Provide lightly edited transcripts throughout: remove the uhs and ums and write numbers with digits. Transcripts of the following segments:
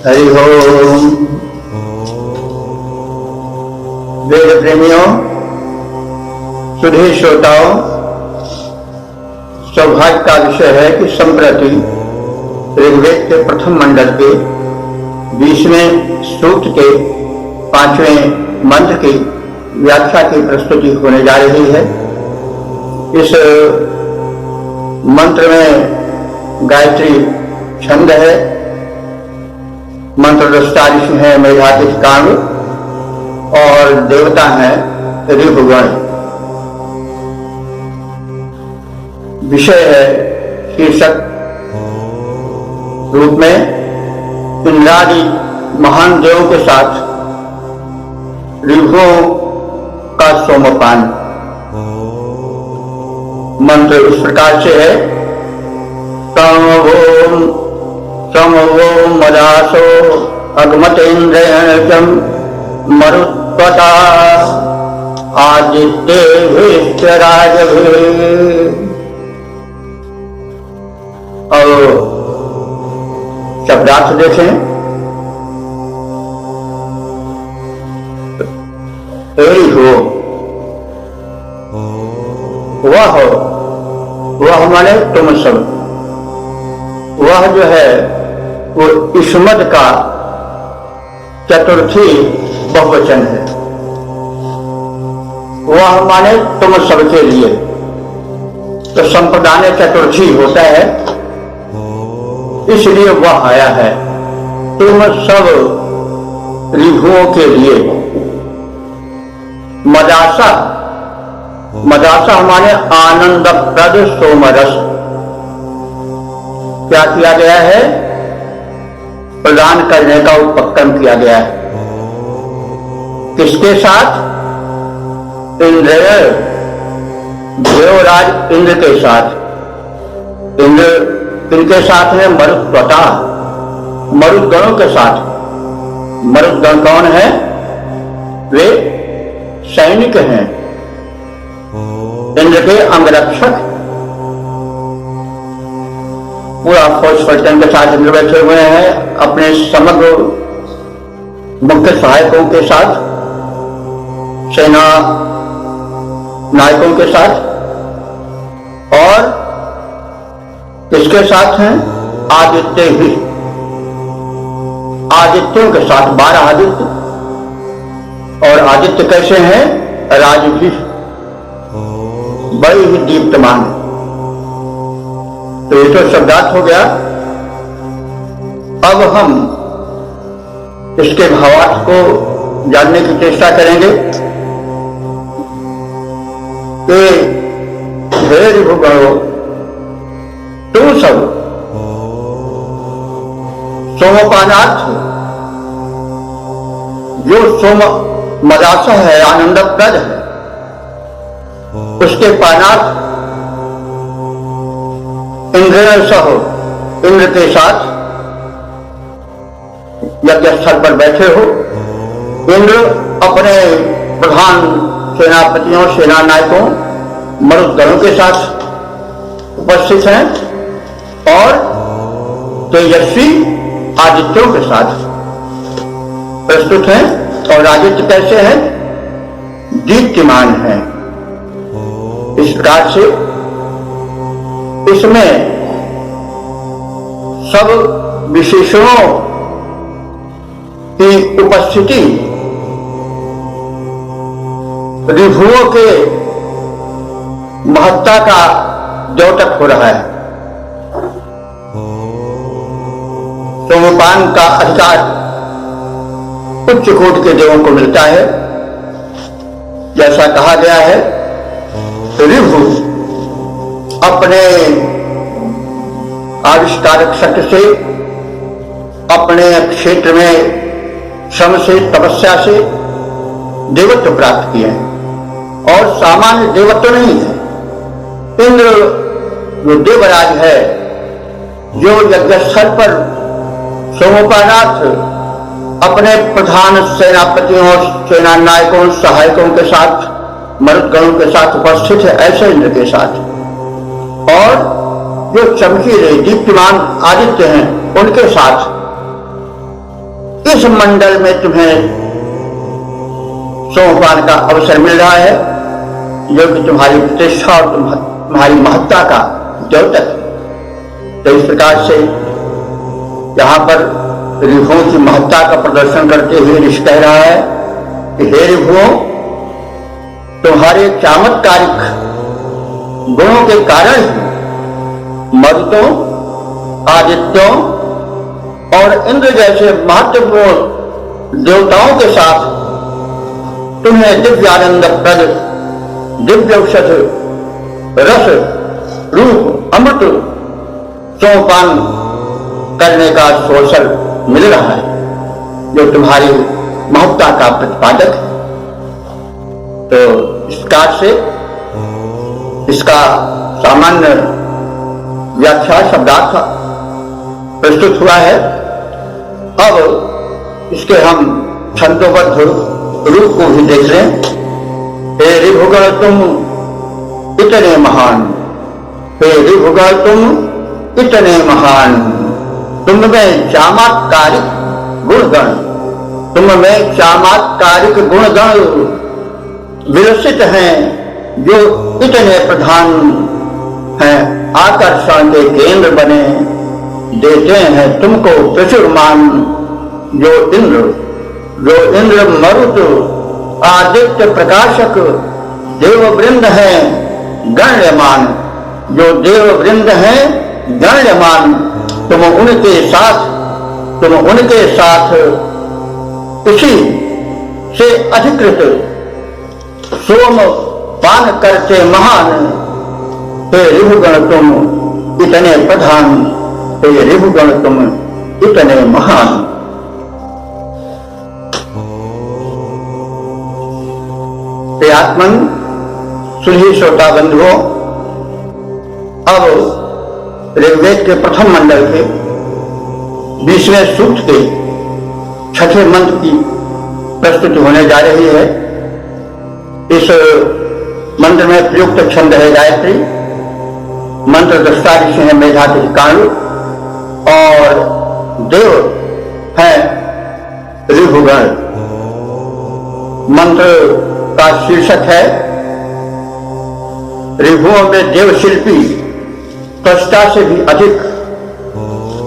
हरि ओम। वेद प्रेमियों, सुधी श्रोताओं, सौभाग्य का विषय है कि संप्रति ऋग्वेद के प्रथम मंडल के 20वें सूक्त के 5वें मंत्र की व्याख्या की प्रस्तुति होने जा रही है। इस मंत्र में गायत्री छंद है, मंत्र दृष्टा ऋषि है मेधातिथि कांड और देवता है ऋभुगण। विषय है शीर्षक रूप में इंद्रादि महान देवों के साथ ऋभुओं का सोमपान। मंत्र इस प्रकार से है। समवो मदासो अगमतेन्द्रेण मरुत्वता आदित्येभिश्च राजभिः। और शब्दार्थ देखें। वह माने तुम सब। वह जो है वो ईश्मद का चतुर्थी बहुवचन है। वह माने तुम सबके लिए, तो संप्रदान चतुर्थी होता है, इसलिए वह आया है तुम सब ऋभुओं के लिए। मदासा, मदासा माने आनंदप्रद सोमरस। क्या किया गया है? प्रदान करने का उपक्रम किया गया है। किसके साथ? इंद्र, देवराज इंद्र के साथ। इंद्र किनके साथ है? मरुत्वता, मरुद्गणों के साथ। मरुद्गण कौन है? वे सैनिक हैं, इंद्र के अंगरक्षक। पूरा फौज पलटन के साथ इंद्र बैठे हुए हैं, अपने समग्र मुख्य सहायकों के साथ, सेना नायकों के साथ। और किसके साथ हैं? आदित्य ही, आदित्यों के साथ 12 आदित्य। और आदित्य कैसे हैं? राजभी, बड़ी ही दीप्तमान। तो ये तो शब्दार्थ हो गया। अब हम इसके भावार्थ को जानने की चेष्टा करेंगे कि हे ऋभुगणों, तुम सब सोमपानार्थ, जो सोम मदासा है, आनंदप्रद है, उसके पानार्थ इंद्र सह, इंद्र के साथ यज्ञ स्थल पर बैठे हो। इंद्र अपने प्रधान सेनापतियों, सेना नायकों, मरुद्गणों के साथ उपस्थित हैं और तेजस्वी आदित्यों के साथ प्रस्तुत हैं। और आदित्य कैसे हैं? दीप्तिमान हैं। इस प्रकार से इसमें सब विशेषणों की उपस्थिति ऋभुओं के महत्ता का द्योतक हो रहा है। सोमपान का अधिकार उच्च कोटि के देवों को मिलता है। जैसा कहा गया है, ऋभु अपने आविष्कारक शक्ति से, अपने क्षेत्र में श्रम से, तपस्या से देवत्व प्राप्त किए हैं। और सामान्य देवत्व नहीं है। इंद्र जो देवराज है, जो यज्ञस्थल पर सोमपानार्थ अपने प्रधान सेनापतियों, सेना नायकों, सहायकों के साथ, मरुद्गणों के साथ उपस्थित है, ऐसे इंद्र के साथ। और जो चमकीले दीप्तिमान आदित्य हैं उनके साथ इस मंडल में तुम्हें सोमपान का अवसर मिल रहा है, जो कि तुम्हारी प्रतिष्ठा और तुम्हारी महत्ता का द्योतक है। तो इस प्रकार से यहां पर ऋभुओं की महत्ता का प्रदर्शन करते हुए ऋषि कह रहा है कि हे ऋभुओं, तुम्हारे चमत्कारिक गुणों के कारण मरुतों, आदित्यों और इंद्र जैसे महत्वपूर्ण देवताओं के साथ तुम्हें दिव्यानंद प्रद दिव्य औषध रस रूप अमृत सोमपान करने का अवसर मिल रहा है, जो तुम्हारी महत्ता का प्रतिपादक है। तो इस प्रकार से इसका सामान्य व्याख्या शब्दार्थ प्रस्तुत हुआ है। अब इसके हम छंदोबद्ध रूप को भी देख लें। हे ऋभुगण तुम इतने महान, हे ऋभुगण तुम इतने महान, तुम में चमत्कारिक गुणगण, तुम में चमत्कारिक गुणगण विलसित हैं, जो इतने प्रधान हैं, आकर्षण के केंद्र बने, देते हैं तुमको प्रचुर मान। जो इंद्र मरुत आदित्य प्रकाशक देववृंद है गण्यमान, जो देववृंद है गण्यमान, तुम उनके साथ उसी से अधिकृत सोम पान करते महान। हे ऋभुगण तुम इतने प्रधान, हे ऋभुगण तुम इतने महान। आत्मन सुनिए श्रोता बंधुओं, अब ऋग्वेद के प्रथम मंडल के 20वें सूक्त के 6ठे मंत्र की प्रस्तुति होने जा रही है। इस मंत्र में प्रयुक्त छंद है गायत्री, मंत्र दृष्टा ऋषि है मेधातिथि कांड और देव है ऋभुगण। मंत्र का शीर्षक है ऋभुओं में देव शिल्पी त्वष्टा से भी अधिक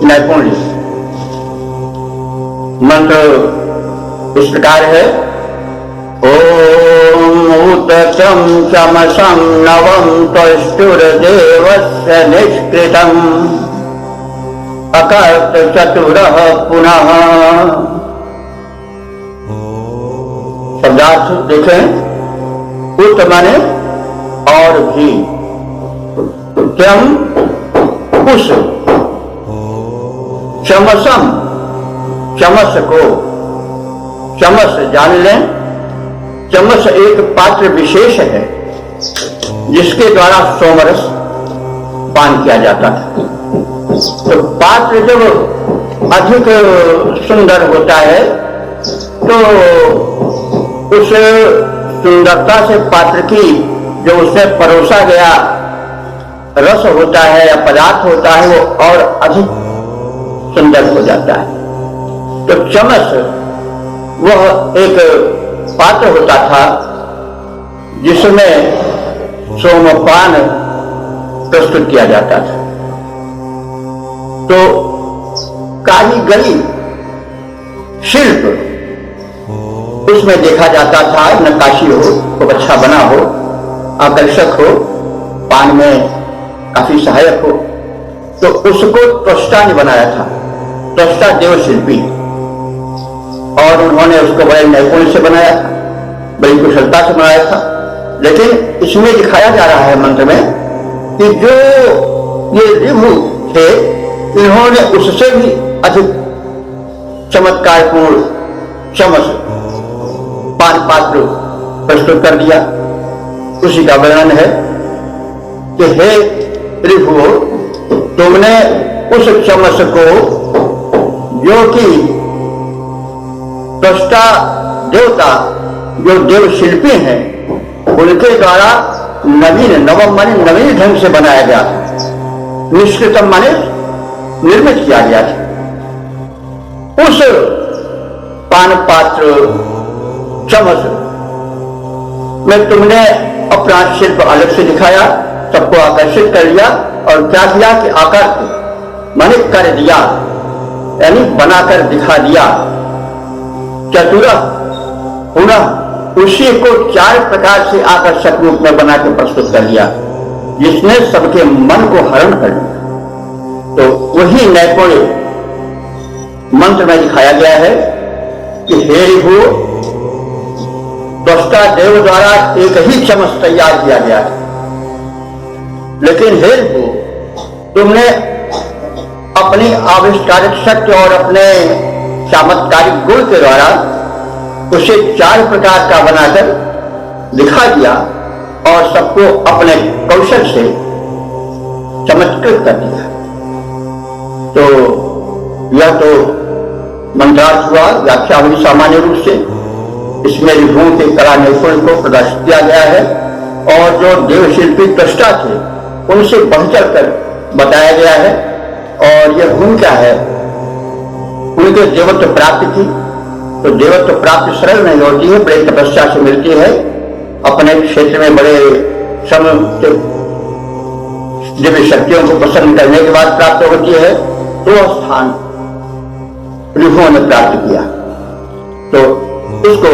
नैपुण्य। मंत्र इस प्रकार है। ओम उतचम चमसम नवम त्वष्टुर्देवस्य निष्कृतम अकर्त चतुरः पुनः। शब्दार्थ देखें। उत माने और भी, चम उस, चमसम चमस को, चमस जान लें, चमस एक पात्र विशेष है जिसके द्वारा सोमरस पान किया जाता था। तो पात्र जब अधिक सुंदर होता है तो उस सुंदरता से पात्र की जो उसमें परोसा गया रस होता है या पदार्थ होता है वो और अधिक सुंदर हो जाता है। तो चमस वह एक पात्र होता था जिसमें सोमपान प्रस्तुत किया जाता था। तो कारीगरी शिल्प उसमें देखा जाता था, नक्काशी हो, खूब अच्छा बना हो, आकर्षक हो, पान में काफी सहायक हो, तो उसको त्वष्टा ने बनाया था, त्वष्टा देव शिल्पी, और उन्होंने उसको बड़े नैपुण्य से बनाया था, बड़ी कुशलता से बनाया था। लेकिन इसमें दिखाया जा रहा है मंत्र में कि जो ये ऋभु थे इन्होंने उससे भी अधिक चमत्कारपूर्ण चमस पान पात्र प्रस्तुत कर दिया। उसी का वर्णन है कि हे ऋभु, तुमने उस चमस को जो कि त्वष्टा देवता जो देव शिल्पी हैं उनके द्वारा नवीन, नवम माने नवीन ढंग से बनाया गया था, निष्कृतम माने निर्मित किया गया था। उस पान पात्र, चमच में तुमने अपना शिल्प अलग से दिखाया, सबको आकर्षित कर लिया और क्या किया कि आकार को माने कर दिया, यानी बनाकर दिखा दिया। चतुरा पुनः उसी को 4 प्रकार से आकर्षक रूप में बना के प्रस्तुत कर दिया, जिसने सबके मन को हरण कर लिया। तो वही नैपुण्य मंत्र में दिखाया गया है कि हे रिभु, त्वष्टा देव द्वारा एक ही चमच तैयार किया गया है, लेकिन हे रिभु, तुमने अपनी आविष्कारक शक्ति और अपने चमत्कारिक गुण के द्वारा उसे 4 प्रकार का बनाकर दिखा दिया और सबको अपने कौशल से चमत्कृत कर दिया। तो यह तो मंत्रार्थ हुआ, व्याख्या हुई सामान्य रूप से। इसमें रिभुओं के कला नैपुण्य को प्रदर्शित किया गया है और जो देवशिल्पी त्वष्टा थे उनसे बढ़ चढ़ कर बताया गया है। और यह गुण क्या है, उनके देवत्व प्राप्ति की। तो देवत्व प्राप्ति सरल नहीं होती है, बड़ी तपस्या से मिलती है। अपने क्षेत्र में बड़े श्रम दिव्य शक्तियों को प्रसन्न करने के बाद प्राप्त होती है। तो स्थान रिभुओं ने प्राप्त किया, तो इसको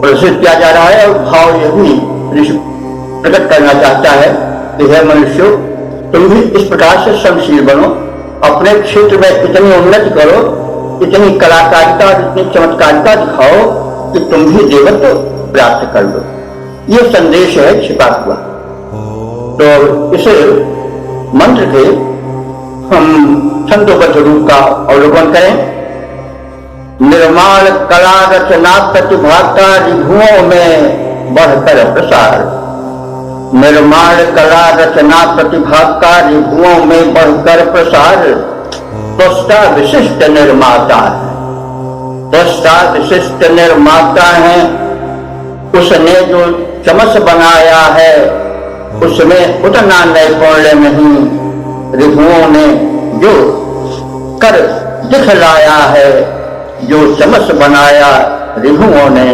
प्रदर्शित किया जा रहा है। और भाव यह भी प्रकट करना चाहता है कि हे मनुष्य, तुम भी इस प्रकार से श्रमशील बनो, अपने क्षेत्र में इतनी उन्नति करो, इतनी कलाकारिता और इतनी चमत्कारिता दिखाओ कि तुम भी देवत्व प्राप्त कर लो। ये संदेश है छिपा हुआ। तो इस मंत्र के हम छंदोबद्ध रूप का अवलोकन करें। निर्माण कला रचना प्रतिभा का रिभुओं में बढ़कर प्रसार। निर्माण कला रचना प्रतिभा का रिभुओं में बढ़कर प्रसार। त्वष्टा विशिष्ट निर्माता है, त्वष्टा विशिष्ट निर्माता है। उसने जो चमच बनाया है उसमें उतना नैपुण्य नहीं, रिभुओं ने जो कर दिखलाया है, जो चमच बनाया रिभुओं ने,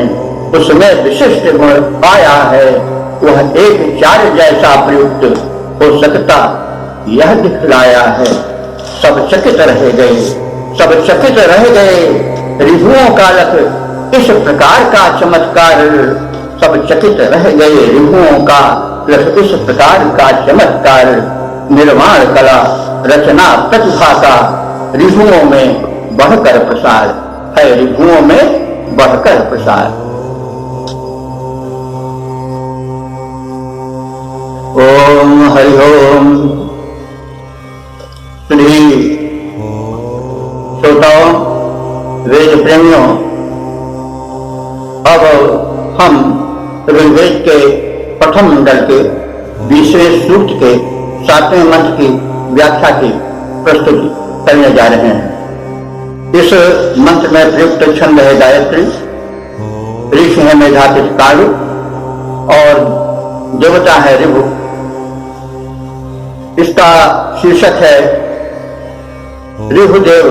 उसमें विशिष्ट गुण पाया है। वह एक 4 जैसा प्रयुक्त हो सकता, यह दिखलाया है। सब चकित रह गए, सब चकित रह गए। रिभुओं का लख इस प्रकार का चमत्कार, सब चकित रह गए। रिभुओं का लख इस प्रकार का चमत्कार। निर्माण कला रचना प्रतिभा का रिभुओं में बढ़कर प्रसार है, रिभुओं में बढ़कर प्रसार। ओम हरि ओम। श्री श्रोताओं, वेद प्रेमियों, अब हम ऋग्वेद के प्रथम मंडल के 20वें सूक्त के 7वें मंत्र की व्याख्या की प्रस्तुति करने जा रहे हैं। इस मंत्र में प्रयुक्त छंद है गायत्री, ऋषि है मेधातिथि कालु और देवता है रिभु। इसका शीर्षक है रिभुदेव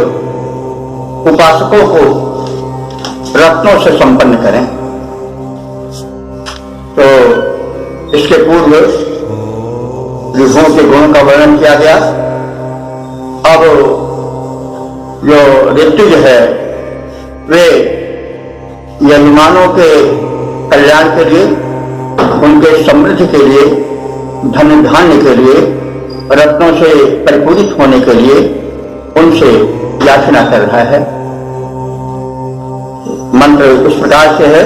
उपासकों को रत्नों से संपन्न करें। तो इसके पूर्व रिभुओं के गुणों का वर्णन किया गया। अब जो ऋतुज है वे यजमानों के कल्याण के लिए, उनके समृद्धि के लिए, धन धान्य के लिए, रत्नों से परिपूरित होने के लिए उनसे याचना कर रहा है। मंत्र इस प्रकार से है,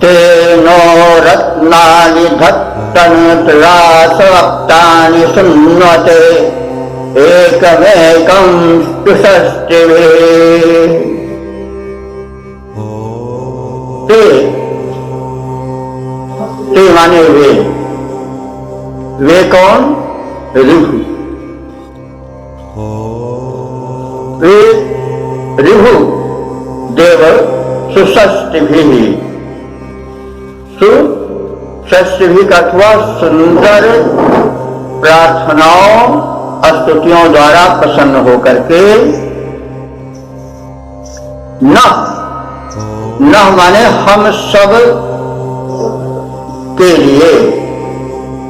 तेनो रत्नानि धत्तन त्रासक्तानि सुन्वते एकमेकं तुषष्टिवे। ते माने वे कौन? रिभु। वे रिभु देव सुषष्टिभिः, सुषष्टिभिः अथवा सुंदर प्रार्थनाओं स्तुतियों द्वारा प्रसन्न होकर के न माने हम सब के लिए,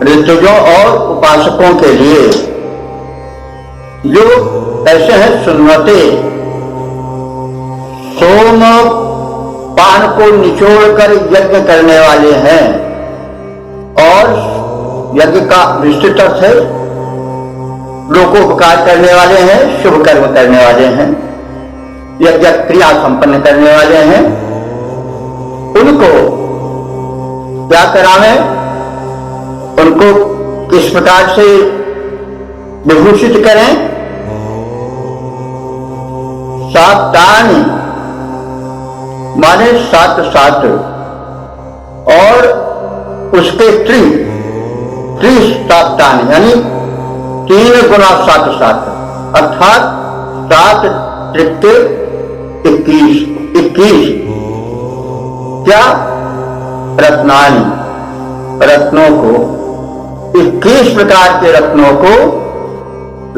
ऋतुजों और उपासकों के लिए, जो ऐसे हैं सुन्नते, सोम पान को निचोड़कर यज्ञ करने वाले हैं। और यज्ञ का विस्तृत अर्थ है लोकोपकार करने वाले हैं, शुभ कर्म करने वाले हैं, यज्ञ क्रिया संपन्न करने वाले हैं। उनको क्या करावें, उनको किस प्रकार से विभूषित करें। सातान माने सात सात, और उसके सातान यानी 3 गुना 7 7, अर्थात 7 त्रिके 21। क्या? रत्नानि, रत्नों को, 21 प्रकार के रत्नों को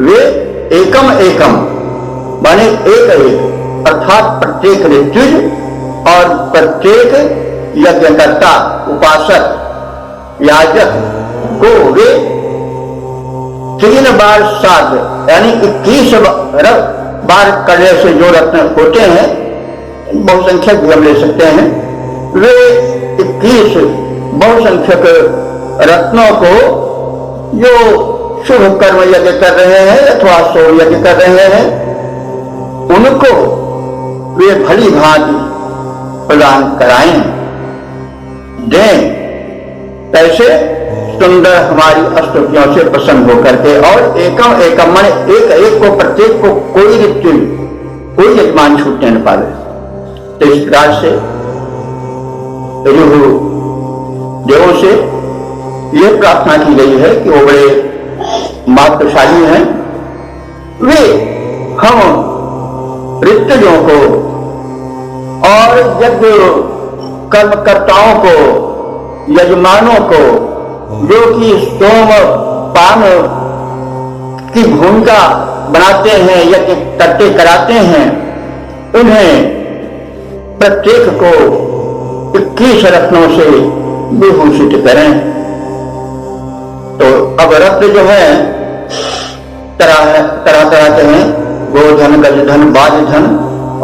वे एकम एकम माने एक एक, अर्थात प्रत्येक ऋतुज और प्रत्येक यज्ञकर्ता, उपासक, याजक को वे 3 बार 7 यानी 21 बार करने से जो रत्न होते हैं, बहुसंख्यक भी हम ले सकते हैं, वे 21 बहुसंख्यक रत्नों को जो शुभ कर्म यज्ञ कर रहे हैं अथवा सोम यज्ञ कर रहे हैं, उनको वे भली भांति प्रदान कराएं, दें। कैसे? सुंदर हमारी स्तुतियों से प्रसन्न होकर के, और एकम एकम माने एक एक को, प्रत्येक को कोई ऋतु, कोई यजमान छूटने न पावे। तो इस प्रकार से ऋभु देवों से यह प्रार्थना की गई है कि वो बड़े मातृशाली हैं, वे हम ऋतुजों को और यज्ञ कर्मकर्ताओं को, यजमानों को, जो कि सोम पान की भूमिका बनाते हैं, यज्ञ करते कराते हैं, उन्हें प्रत्येक को 21 रत्नों से विभूषित करें। तो अब रत्न जो है तरह तरह के हैं, गोधन, गजधन, बाजधन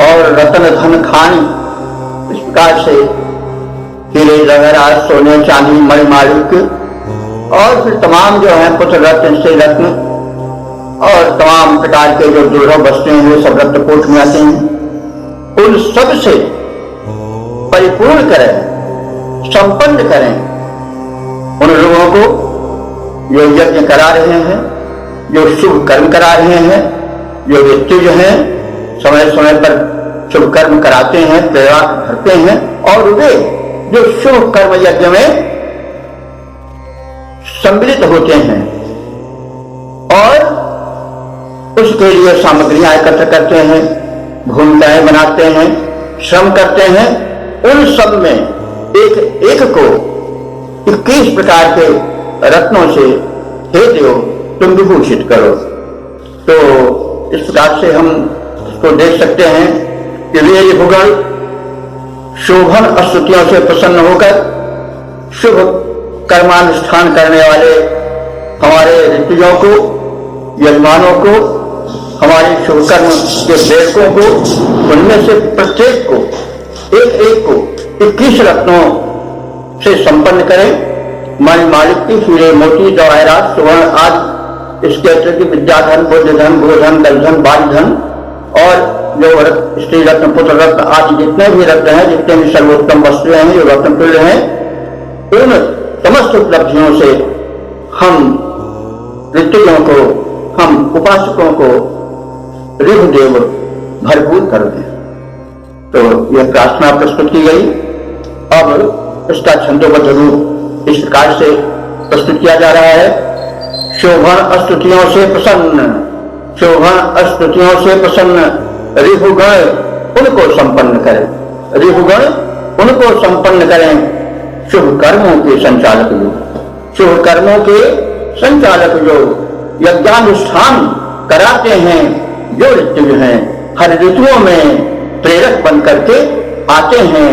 और रतन धन खानी। इस प्रकार से हीरे जवाहरात, सोने चांदी, मणिमाणिक और फिर तमाम जो है पुत्र रत्न, से रत्न और तमाम प्रकार के जो दुर्लभ वस्तुएं हैं सब रत्नकोट में आते हैं। उन सब से परिपूर्ण करें, संपन्न करें उन लोगों को जो यज्ञ करा रहे हैं, जो शुभ कर्म करा रहे हैं, जो ऋतुज हैं, समय समय पर शुभ कर्म कराते हैं, प्रेरणा करते हैं, और वे जो शुभ कर्म यज्ञ में सम्मिलित होते हैं और उसके लिए सामग्रियां एकत्र करते हैं, भूमिकाएं बनाते हैं, श्रम करते हैं, उन सब में एक एक को 21 प्रकार के रत्नों से हे देव तुम विभूषित करो। तो इस प्रकार से हम इसको देख सकते हैं कि वे ऋभुगण शोभन स्तुतियों से प्रसन्न होकर शुभ कर्मानुष्ठान करने वाले हमारे ऋतुजों को, यजमानों को, हमारे शुभ कर्म के प्रेरकों को, उनमें से प्रत्येक को एक एक को 21 रत्नों से संपन्न करें। मणिमाणिक की, हीरे मोती, जवाहरात, सुवर्ण आदि, इसके अतिरिक्त विद्याधन, बुद्धधन, गोधन, दलधन, बालधन और जो स्त्री रत्न, पुत्र रत्न आदि जितने भी रत्न हैं, जितने भी सर्वोत्तम वस्तुएं हैं, जो रत्न तुल्य हैं, उन समस्त उपलब्धियों से हम ऋतुजों को, हम उपासकों को ऋभुदेव भरपूर कर दें। तो यह प्रार्थना प्रस्तुत की गई। अब इसका छंदोबद्ध रूप इस प्रकार से प्रस्तुत किया जा रहा है। शोभन स्तुतियों से प्रसन्न, शोभन स्तुतियों से प्रसन्न ऋभुगण उनको संपन्न करें, ऋभुगण उनको संपन्न करें। शुभ कर्मों के संचालक जो, शुभ कर्मों के संचालक जो यज्ञानुष्ठान कराते हैं, जो ऋतु हैं, हर ऋतुओं में प्रेरक बन करके आते हैं।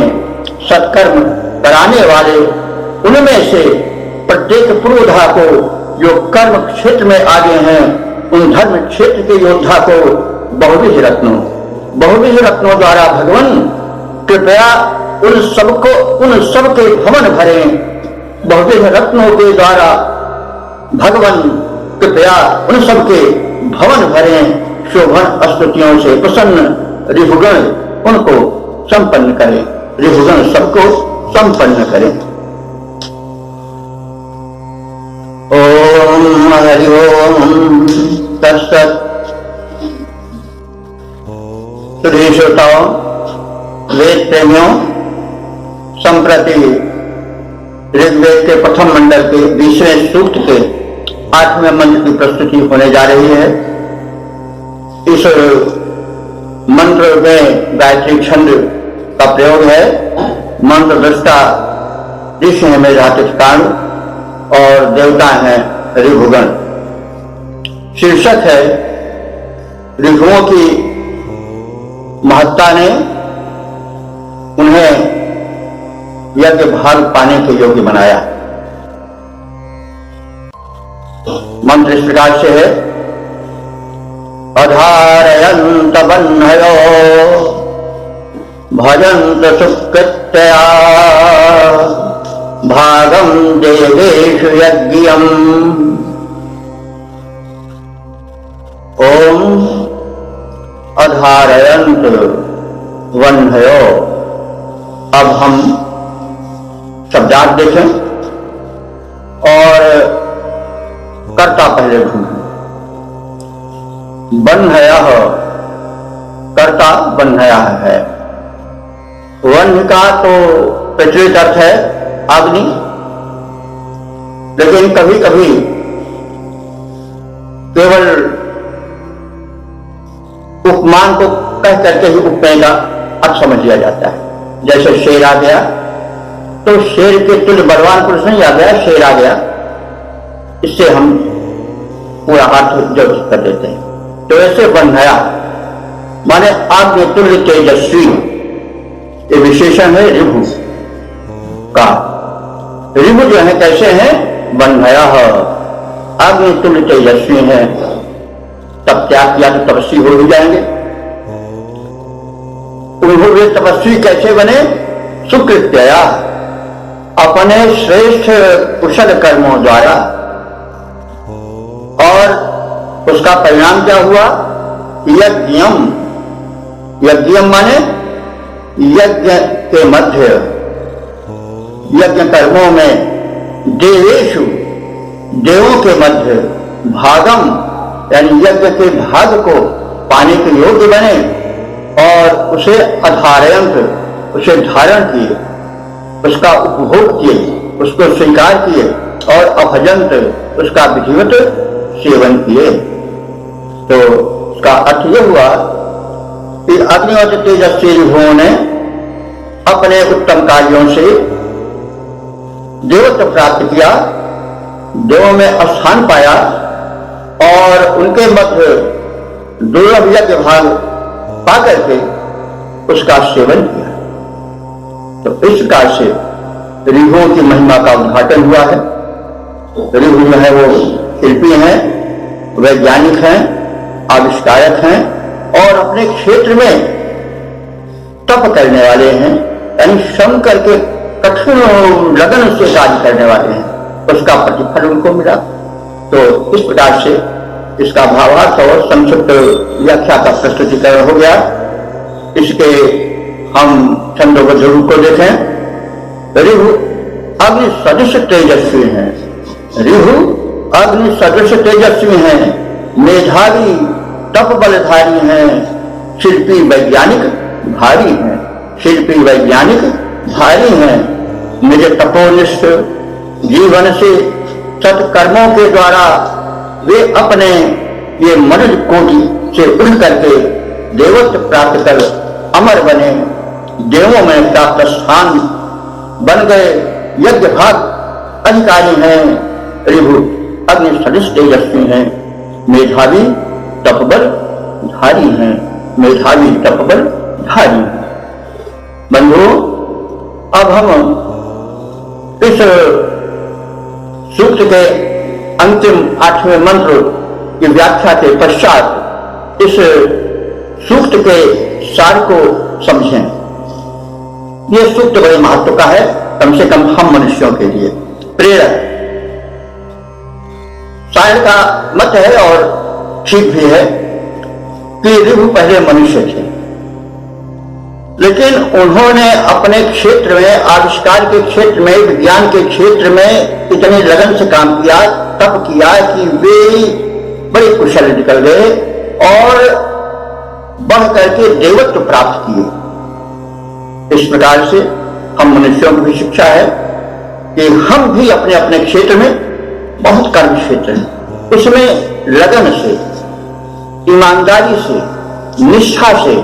सत्कर्म कराने वाले उनमें से प्रत्येक पुरोधा को जो कर्म क्षेत्र में आगे हैं, उन धर्म क्षेत्र के योद्धा को बहुविध रत्नों द्वारा भगवान कृपया उन सबके भवन भरे। बहुविध रत्नों के द्वारा भगवान कृपया उन सबके भवन भरे। शोभन स्तुतियों से प्रसन्न रिभुगण उनको संपन्न करें, रिभुगण सबको संपन्न करें। ओम हरि ओम तत्सत्। सुधीर श्रोताओं, वेद प्रेमियों, संप्रति ऋग्वेद के प्रथम मंडल के 20वें सूक्त के 8वें मंत्र की प्रस्तुति होने जा रही है। इस मंत्र में गायत्री छंद का प्रयोग है। मंत्र दृष्टा ऋषि है मेधातिष्ठान और देवता है ऋभुगण। शीर्षक है ऋभुओं की महत्ता ने उन्हें यज्ञ भाग पाने के योग्य बनाया। मंत्र इस प्रकार से है। अधारयन्त बन्धयो भजन्त सुकृत्या भागं देवेषु यज्ञम्। ओम अधारयन्त बन्धयो। अब हम शब्दार्थ देखें और कर्ता पहले ढूंढें। बन्धयः, कर्ता बन्धयः है। वन्य का तो प्रचलित अर्थ है अग्नि, लेकिन कभी कभी केवल उपमान को कह करके ही उपमेय का अर्थ समझ लिया जाता है। जैसे शेर आ गया तो शेर के तुल्य बलवान पुरुष नहीं आ गया, शेर आ गया, इससे हम पूरा अर्थ जब कर देते हैं। तो ऐसे बन्धया माने आग्नि तुल्य तेजस्वी, ये विशेषण है ऋभु का। ऋभु जो है कैसे है? बन्धया आग्नि तुल्य तेजस्वी है। तब त्याग किया तो तपस्वी हो ही जाएंगे। वे तपस्वी कैसे बने? सुकृत्या, अपने श्रेष्ठ कुशल कर्मों द्वारा। और उसका परिणाम क्या हुआ? यज्ञम। यज्ञम माने यज्ञ के मध्य, यज्ञ कर्मों में देवेषु, देवों के मध्य भागम यानी यज्ञ के भाग को पाने के योग्य बने और उसे अधारयंत, उसे धारण किए, उसका उपभोग किए, उसको स्वीकार किए और अभजंत, उसका विधिवत सेवन किए। तो उसका अर्थ यह हुआ कि अग्निवत तेजस्वी ऋभुओं ने अपने उत्तम कार्यों से देवत्व प्राप्त किया, देवों में स्थान पाया और उनके मध्य दुर्लभ यज्ञ भाग पा करके उसका सेवन किया। तो इस प्रकार से ऋभुओं की महिमा का उद्घाटन हुआ है। ऋभु जो है वो शिल्पी हैं, वैज्ञानिक हैं, आविष्कारक हैं और अपने क्षेत्र में तप करने वाले हैं, यानी श्रम करके कठिन लगन से कार्य करने वाले हैं। उसका प्रतिफल उनको मिला। तो इस प्रकार से इसका भावार्थ और संक्षिप्त व्याख्या का प्रस्तुतिकरण हो गया। इसके हम छंदोबद्ध रूप को देखें। ऋभु अग्नि सदृश तेजस्वी हैं। ऋभु अग्नि सदृश तेजस्वी हैं, मेधावी तप बलधारी हैं, शिल्पी वैज्ञानिक भारी हैं। शिल्पी वैज्ञानिक भारी हैं, निज तपोनिष्ठ जीवन से सत्कर्मों के द्वारा वे अपने ये मनुष्य कोटि से उड़ करके देवत्व प्राप्त कर अमर बने, देवों में प्राप्त स्थान बन गए, यज्ञ भाग अधिकारी हैं। ऋभु अग्नि सदृश तेजस्वी हैं, मेधावी तपबल धारी हैं, मेधावी तपबल धारी। बंधु, अब हम इस सूक्त के अंतिम 8वें मंत्र की व्याख्या के पश्चात इस सूक्त के सार को समझें। यह सूक्त बड़े महत्व का है, कम से कम हम मनुष्यों के लिए प्रेरक। शायर का मत है और ठीक भी है कि ऋभु पहले मनुष्य थे, लेकिन उन्होंने अपने क्षेत्र में, आविष्कार के क्षेत्र में, विज्ञान के क्षेत्र में इतने लगन से काम किया, तप किया कि वे बड़े कुशल निकल गए और बढ़ करके देवत्व प्राप्त किए। इस प्रकार से हम मनुष्यों की भी शिक्षा है कि हम भी अपने अपने क्षेत्र में, बहुत कर्म क्षेत्र है, उसमें लगन से, ईमानदारी से, निष्ठा से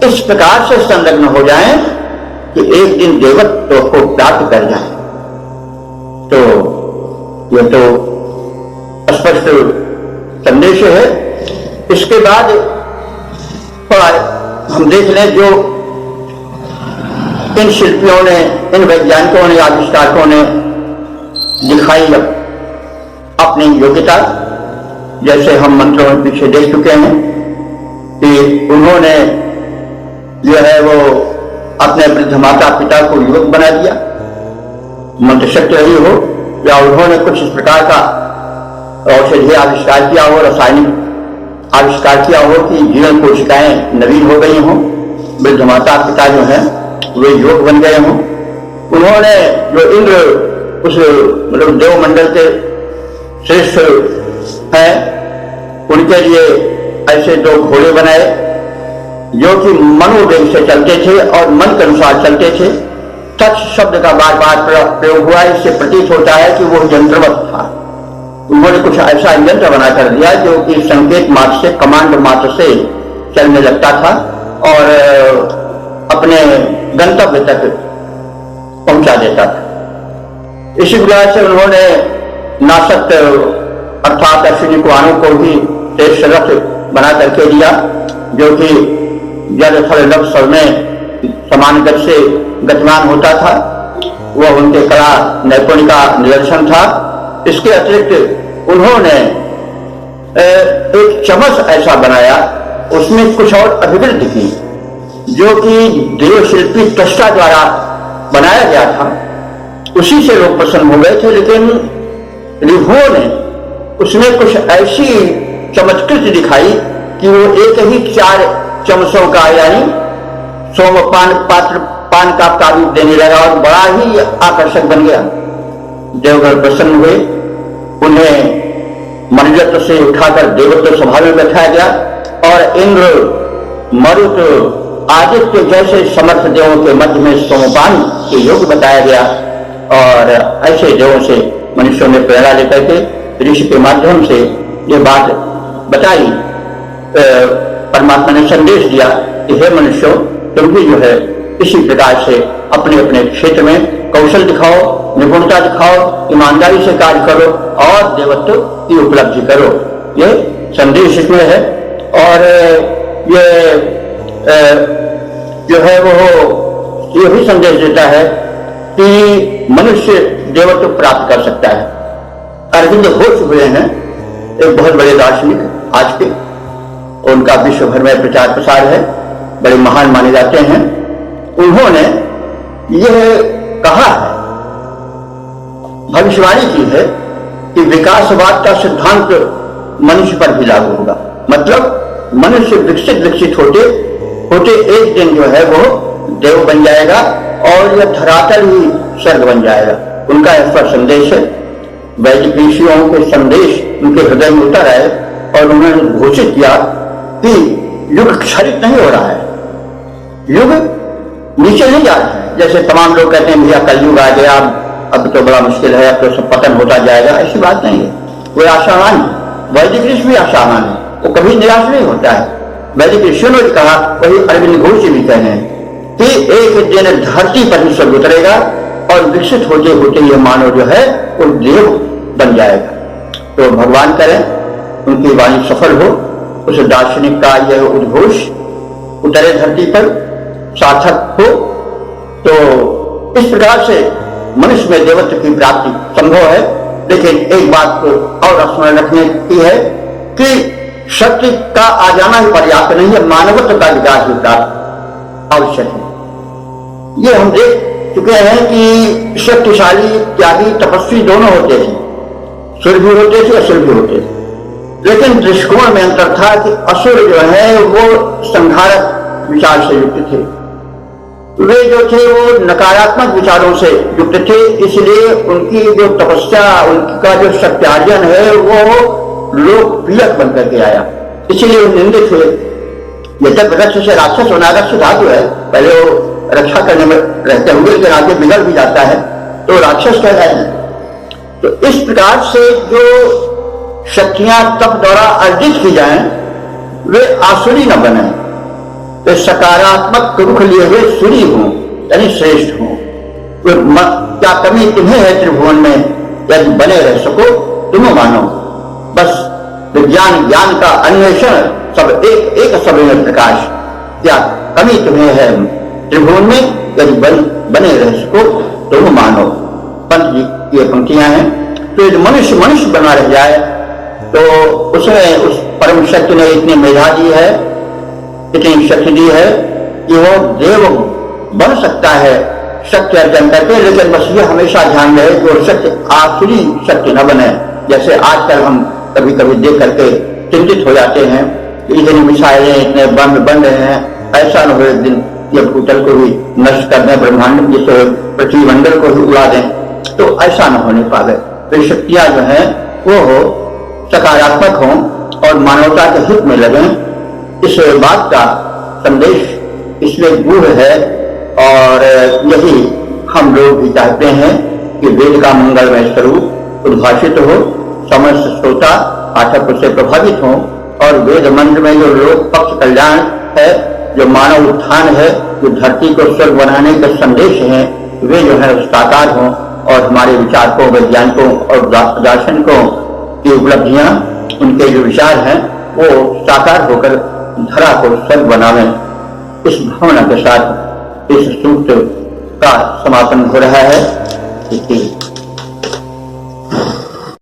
इस प्रकार से संलग्न हो जाएं कि एक दिन देवत्व को प्राप्त कर जाएं। तो यह तो स्पष्ट संदेश है। इसके बाद हम देख लें जो इन शिल्पियों ने, इन वैज्ञानिकों ने, आविष्कारकों ने दिखाई अपनी योग्यता, जैसे हम मंत्रों में पीछे देख चुके हैं कि उन्होंने जो है वो अपने वृद्ध माता पिता को युवक बना दिया, मंत्र शक्ति रही हो, या उन्होंने कुछ इस प्रकार का औषधि आविष्कार किया हो, रासायनिक आविष्कार किया हो कि जीवन कोशिकाएं नवीन हो गई हों, वृद्ध माता पिता जो है वे युवक बन गए हों। उन्होंने जो इंद्र, उस मतलब देवमंडल के श्रेष्ठ है, उनके लिए ऐसे 2 घोड़े बनाए जो कि मनोवेग से चलते थे और मन के अनुसार चलते थे। तत् शब्द का बार बार प्रयोग हुआ, इससे प्रतीत होता है कि वो यंत्रवत था। उन्होंने कुछ ऐसा यंत्र बना कर दिया जो कि संकेत मात्र से, कमांड मात्र से चलने लगता था और अपने गंतव्य तक पहुंचा देता था। इसी प्रकार से उन्होंने नासक अर्थात अश्विनी कुमारों को भी श्रेष्ठ रथ बना करके दिया, जो कि जल थल नभ सब में समान गति से गतिमान होता था। वह उनके कला नैपुण्य का निदर्शन था। इसके अतिरिक्त उन्होंने एक चमच ऐसा बनाया, उसमें कुछ और अभिवृद्धि की, जो कि देवशिल्पी त्वष्टा द्वारा बनाया गया था। उसी से लोग प्रसन्न हो गए थे, लेकिन ऋभुओं ने उसमें कुछ ऐसी चमत्कृति दिखाई कि वो एक ही 4 चमचों का, यानी सोमपान पात्र पान का तारीफ देने लगा और बड़ा ही आकर्षक बन गया। देवगण प्रसन्न हुए, उन्हें मनुजत्व से उठाकर देवत्व सभा में बैठाया गया और इंद्र, मरुत, आदित्य जैसे समर्थ देवों के मध्य में सोमपान के योग्य बताया गया। और ऐसे देवों से मनुष्यों ने प्रेरणा लेकर के ऋषि के माध्यम से ये बात बताई, परमात्मा ने संदेश दिया कि हे मनुष्यों, तुम भी जो है इसी प्रकार से अपने अपने क्षेत्र में कौशल दिखाओ, निपुणता दिखाओ, ईमानदारी से कार्य करो और देवत्व की उपलब्धि करो। ये संदेश इसमें है। और ये जो है वो ये भी संदेश देता है कि मनुष्य देवत्व प्राप्त कर सकता है। अरविंद घोष हुए हैं, एक बहुत बड़े दार्शनिक आज के, उनका विश्व भर में प्रचार प्रसार है, बड़े महान माने जाते हैं। उन्होंने यह कहा है, भविष्यवाणी की है कि विकासवाद का सिद्धांत मनुष्य पर भी लागू होगा। मतलब मनुष्य विकसित होते होते एक दिन जो है वो देव बन जाएगा और यह धरातल ही स्वर्ग बन जाएगा। उनका ऐसा संदेश है। वैदिक ऋषियों के संदेश उनके हृदय में उतर आए और उन्होंने घोषित किया कि युग क्षरित नहीं हो रहा है, युग नीचे नहीं जा रहा है। जैसे तमाम लोग कहते हैं भैया कलयुग आ गया, अब तो बड़ा मुश्किल है, अब तो सब पतन होता जाएगा, ऐसी बात नहीं है। वो आशावान, वैदिक ऋषि भी आशावान है, वो कभी निराश नहीं होता है। वैदिक ऋषियों ने कहा, वही अरविंद घोष जी भी कह रहे हैं कि एक दिन धरती पर ही स्वर्ग उतरेगा और विकसित होते होते ये मानव जो है वो देव बन जाएगा। तो भगवान करें उनकी वाणी सफल हो, उस दार्शनिक का यह उद्घोष उतरे धरती पर सार्थक हो। तो इस प्रकार से मनुष्य में देवत्व की प्राप्ति संभव है। लेकिन एक बात को और स्मरण रखने की है कि शक्ति का आ जाना ही पर्याप्त नहीं है, मानवत्व का विकास भी प्राप्त आवश्यक है। ये हम देख चुके हैं कि शक्तिशाली, त्यागी, तपस्वी दोनों होते थे, सुर भी होते थे, असुर भी होते थे। लेकिन दृष्टिकोण में अंतर था कि असुर जो है वो संहारक विचार से युक्त थे, वे जो थे वो नकारात्मक विचारों से युक्त थे, इसलिए उनकी जो तपस्या, उनका जो सत्यार्जन है वो लोक पीड़क बनकर के आया, इसलिए वो निंदित हुए। यद्यप रक्ष से राक्षस होना रक्ष धातु है, पहले वो रक्षा करने में रहते हुए लेकिन आगे बिगड़ भी जाता है तो राक्षस कहलाए हैं। तो इस प्रकार से जो शक्तियां तप द्वारा अर्जित की जाएं वे आसुरी न बने, वे सकारात्मक रुख लिए हुए सूरी हों, यानी श्रेष्ठ हों। क्या कमी तुम्हें है त्रिभुवन में, यदि बने रह सको तुम मानो। बस विज्ञान ज्ञान का अन्वेषण, सब एक एक सब में प्रकाश। क्या कमी तुम्हें है त्रिभुवन में, यदि बने रह सको तुम मानो। पंत जी की ये पंक्तियां हैं। तो यदि मनुष्य मनुष्य बना रह जाए तो उसमें उस परम शक्ति ने इतनी मेधा दी है, इतनी शक्ति दी है कि वो देव बन सकता है शक्ति अर्जन करके। लेकिन बस ये हमेशा ध्यान रहे कि वो शक्ति आखिरी शक्ति न बने। जैसे आजकल हम कभी कभी देख करके चिंतित हो जाते हैं कि इतनी मिसाइलें, इतने बम बन रहे हैं, ऐसा न हो एक दिन ये भूतल को भी नष्ट कर दें, ब्रह्मांड जिसे पृथ्वी मंडल को ही उड़ा दें, तो ऐसा न होने पावे। तो शक्तियां जो है वो हो सकारात्मक हों और मानवता के हित में लगे। इस बात का संदेश इसमें गूढ़ है और यही हम लोग भी चाहते हैं कि वेद का मंगलमय स्वरूप उद्भाषित हो, समस्त श्रोता पाठक उससे प्रभावित हो और वेद मंत्र में जो लोक पक्ष कल्याण है, जो मानव उत्थान है, जो धरती को स्वर्ग बनाने के संदेश हैं, वे जो है साकार हों और हमारे विचारकों, वैज्ञानिकों और दार्शनिकों की उपलब्धियां, उनके जो विचार हैं वो साकार होकर धरा को स्वर्ग बनावे। इस भावना के साथ इस सूत्र का समापन हो रहा है।